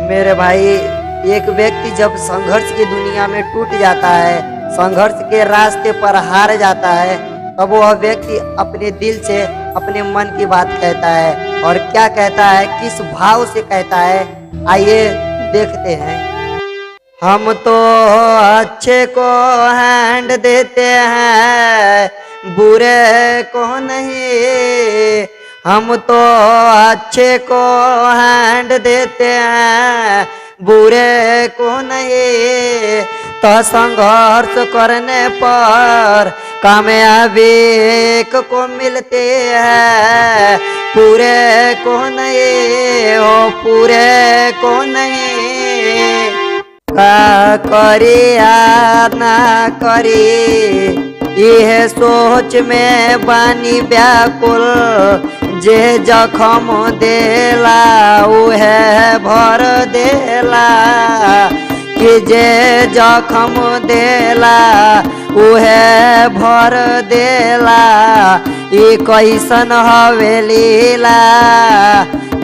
मेरे भाई, एक व्यक्ति जब संघर्ष की दुनिया में टूट जाता है, संघर्ष के रास्ते पर हार जाता है, तब वह व्यक्ति अपने दिल से अपने मन की बात कहता है। और क्या कहता है, किस भाव से कहता है, आइए देखते हैं। हम तो अच्छे को हैंड देते हैं, बुरे को नहीं। हम तो अच्छे को हैंड देते हैं, बुरे को नहीं। तो संघर्ष करने पर कामयाबी एक को मिलती है, पूरे को नहीं हो, पूरे को नहीं। का करी या ना करी, यह सोच में बानी व्याकुल। जे जखम देला उहे भर देला, कि जे जखम देला उहे भर देला। ये कैसन हवेलीला,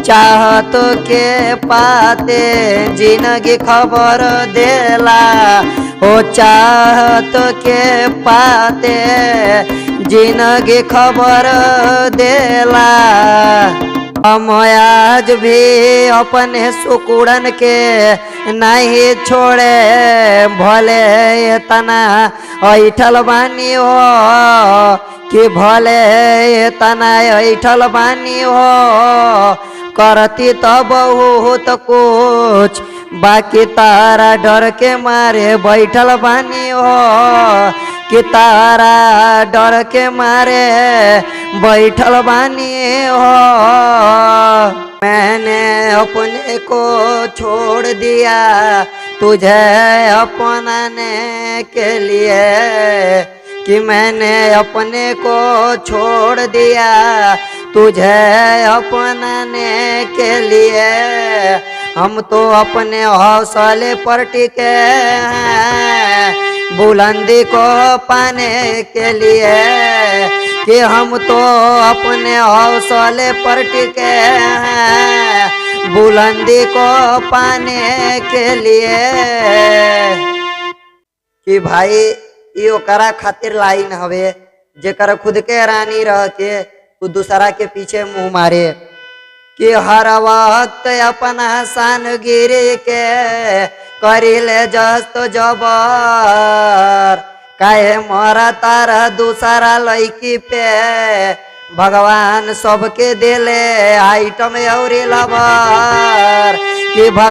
चाहत के पाते जिंदगी खबर देला। ओ चाहत के पाते जिंदगी खबर देला। हम आज भी अपने सुकुड़न के नहीं छोड़े, भले तना ऐठल बानी हो, कि भले तना ऐठल बानी हो। करती तो बहुत कुछ, बाकी तारा डर के मारे बैठल बानी हो, कि तारा डर के मारे बैठल बानी हो। मैंने अपने को छोड़ दिया तुझे अपनाने के लिए, कि मैंने अपने को छोड़ दिया तुझे अपनाने के लिए। हम तो अपने हौसले पर टिके हैं, बुलंदी को पाने के लिए। कि हम तो अपने हौसले पर टिके हैं, बुलंदी को पाने के लिए। कि भाई ये ओकरा खातिर लाइन हवे, जेकर खुद के रानी रह के वो दूसरा के पीछे मुंह मारे। कि हर वक्त अपना शान गिरी के करिले जस्त जबर। काहे मरा तारा दूसरा लड़की पे, भगवान सबके दिले आइटम और लवर। कि